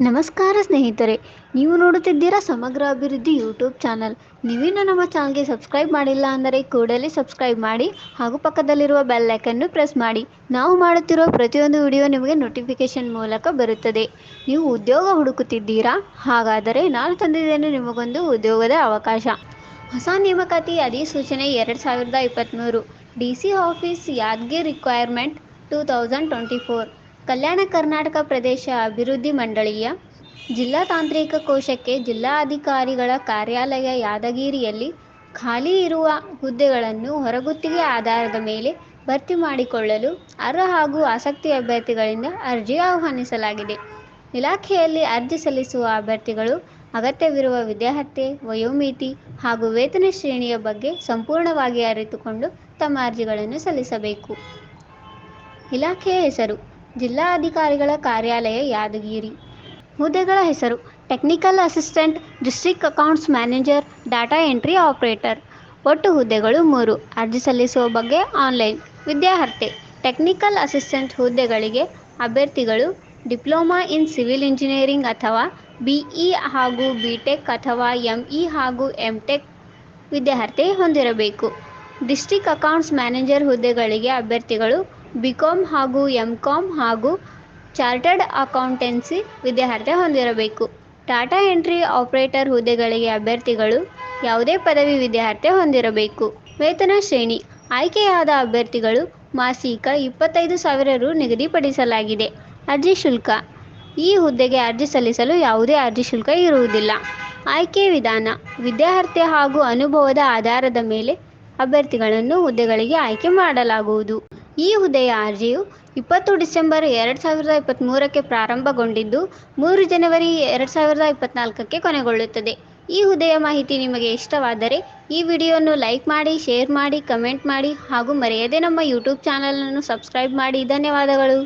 ನಮಸ್ಕಾರ ಸ್ನೇಹಿತರೆ, ನೀವು ನೋಡುತ್ತಿದ್ದೀರಾ ಸಮಗ್ರ ಅಭಿವೃದ್ಧಿ ಯೂಟ್ಯೂಬ್ ಚಾನಲ್. ನೀವಿನ್ನೂ ನಮ್ಮ ಚಾನಲ್ಗೆ ಸಬ್ಸ್ಕ್ರೈಬ್ ಮಾಡಿಲ್ಲ ಅಂದರೆ ಕೂಡಲೇ ಸಬ್ಸ್ಕ್ರೈಬ್ ಮಾಡಿ ಹಾಗೂ ಪಕ್ಕದಲ್ಲಿರುವ ಬೆಲ್ ಐಕನ್ನು ಪ್ರೆಸ್ ಮಾಡಿ. ನಾವು ಮಾಡುತ್ತಿರುವ ಪ್ರತಿಯೊಂದು ವಿಡಿಯೋ ನಿಮಗೆ ನೋಟಿಫಿಕೇಶನ್ ಮೂಲಕ ಬರುತ್ತದೆ. ನೀವು ಉದ್ಯೋಗ ಹುಡುಕುತ್ತಿದ್ದೀರಾ? ಹಾಗಾದರೆ ನಾನು ತಂದಿದ್ದೇನೆ ನಿಮಗೊಂದು ಉದ್ಯೋಗದ ಅವಕಾಶ. ಹೊಸ ನೇಮಕಾತಿ ಅಧಿಸೂಚನೆ 2023 DC office Yadgir requirement 2024 Kalyana Karnataka ಪ್ರದೇಶ ಅಭಿವೃದ್ಧಿ ಮಂಡಳಿಯ ಜಿಲ್ಲಾ ತಾಂತ್ರಿಕ ಕೋಶಕ್ಕೆ ಜಿಲ್ಲಾಧಿಕಾರಿಗಳ ಕಾರ್ಯಾಲಯ ಯಾದಗಿರಿಯಲ್ಲಿ ಖಾಲಿ ಇರುವ ಹುದ್ದೆಗಳನ್ನು ಹೊರಗುತ್ತಿಗೆ ಆಧಾರದ ಮೇಲೆ ಭರ್ತಿ ಮಾಡಿಕೊಳ್ಳಲು ಅರ್ಹ ಹಾಗೂ ಆಸಕ್ತಿ ಅಭ್ಯರ್ಥಿಗಳಿಂದ ಅರ್ಜಿ ಆಹ್ವಾನಿಸಲಾಗಿದೆ. ಇಲಾಖೆಯಲ್ಲಿ ಅರ್ಜಿ ಸಲ್ಲಿಸುವ ಅಭ್ಯರ್ಥಿಗಳು ಅಗತ್ಯವಿರುವ ವಿದ್ಯಾರ್ಹತೆ, ವಯೋಮಿತಿ ಹಾಗೂ ವೇತನ ಶ್ರೇಣಿಯ ಬಗ್ಗೆ ಸಂಪೂರ್ಣವಾಗಿ ಅರಿತುಕೊಂಡು ತಮ್ಮ ಅರ್ಜಿಗಳನ್ನು ಸಲ್ಲಿಸಬೇಕು. ಇಲಾಖೆಯ ಹೆಸರು: ಜಿಲ್ಲಾಧಿಕಾರಿಗಳ ಕಾರ್ಯಾಲಯ ಯಾದಗಿರಿ. ಹುದ್ದೆಗಳ ಹೆಸರು: technical assistant, district accounts manager, data entry operator. ಒಟ್ಟು ಹುದ್ದೆಗಳು 3. ಅರ್ಜಿ ಸಲ್ಲಿಸುವ ಬಗ್ಗೆ ಆನ್ಲೈನ್. ವಿದ್ಯಾರ್ಹತೆ: ಟೆಕ್ನಿಕಲ್ ಅಸಿಸ್ಟೆಂಟ್ ಹುದ್ದೆಗಳಿಗೆ ಅಭ್ಯರ್ಥಿಗಳು ಡಿಪ್ಲೊಮಾ ಇನ್ ಸಿವಿಲ್ ಇಂಜಿನಿಯರಿಂಗ್ ಅಥವಾ BE ಹಾಗೂ BTech ಅಥವಾ ME ಹಾಗೂ MTech ವಿದ್ಯಾರ್ಹತೆ ಹೊಂದಿರಬೇಕು. ಡಿಸ್ಟ್ರಿಕ್ಟ್ ಅಕೌಂಟ್ಸ್ ಮ್ಯಾನೇಜರ್ ಹುದ್ದೆಗಳಿಗೆ ಅಭ್ಯರ್ಥಿಗಳು BCom ಹಾಗೂ MCom ಹಾಗೂ ಚಾರ್ಟರ್ಡ್ ಅಕೌಂಟೆನ್ಸಿ ವಿದ್ಯಾರ್ಹತೆ ಹೊಂದಿರಬೇಕು. ಡಾಟಾ ಎಂಟ್ರಿ ಆಪರೇಟರ್ ಹುದ್ದೆಗಳಿಗೆ ಅಭ್ಯರ್ಥಿಗಳು ಯಾವುದೇ ಪದವಿ ವಿದ್ಯಾರ್ಹತೆ ಹೊಂದಿರಬೇಕು. ವೇತನ ಶ್ರೇಣಿ: ಆಯ್ಕೆಯಾದ ಅಭ್ಯರ್ಥಿಗಳು ಮಾಸಿಕ 25,000 ರು ನಿಗದಿಪಡಿಸಲಾಗಿದೆ. ಅರ್ಜಿ ಶುಲ್ಕ: ಈ ಹುದ್ದೆಗೆ ಅರ್ಜಿ ಸಲ್ಲಿಸಲು ಯಾವುದೇ ಅರ್ಜಿ ಶುಲ್ಕ ಇರುವುದಿಲ್ಲ. ಆಯ್ಕೆ ವಿಧಾನ: ವಿದ್ಯಾರ್ಹತೆ ಹಾಗೂ ಅನುಭವದ ಆಧಾರದ ಮೇಲೆ ಅಭ್ಯರ್ಥಿಗಳನ್ನು ಹುದ್ದೆಗಳಿಗೆ ಆಯ್ಕೆ ಮಾಡಲಾಗುವುದು. ಈ ಹುದ್ದೆಯ ಅರ್ಜಿಯು 20 ಡಿಸೆಂಬರ್ 2023ಕ್ಕೆ ಪ್ರಾರಂಭಗೊಂಡಿದ್ದು 3 ಜನವರಿ 2024ಕ್ಕೆ ಕೊನೆಗೊಳ್ಳುತ್ತದೆ. ಈ ಹುದ್ದೆಯ ಮಾಹಿತಿ ನಿಮಗೆ ಇಷ್ಟವಾದರೆ ಈ ವಿಡಿಯೋವನ್ನು ಲೈಕ್ ಮಾಡಿ, ಶೇರ್ ಮಾಡಿ, ಕಮೆಂಟ್ ಮಾಡಿ ಹಾಗೂ ಮರೆಯದೆ ನಮ್ಮ ಯೂಟ್ಯೂಬ್ ಚಾನಲನ್ನು ಸಬ್ಸ್ಕ್ರೈಬ್ ಮಾಡಿ. ಧನ್ಯವಾದಗಳು.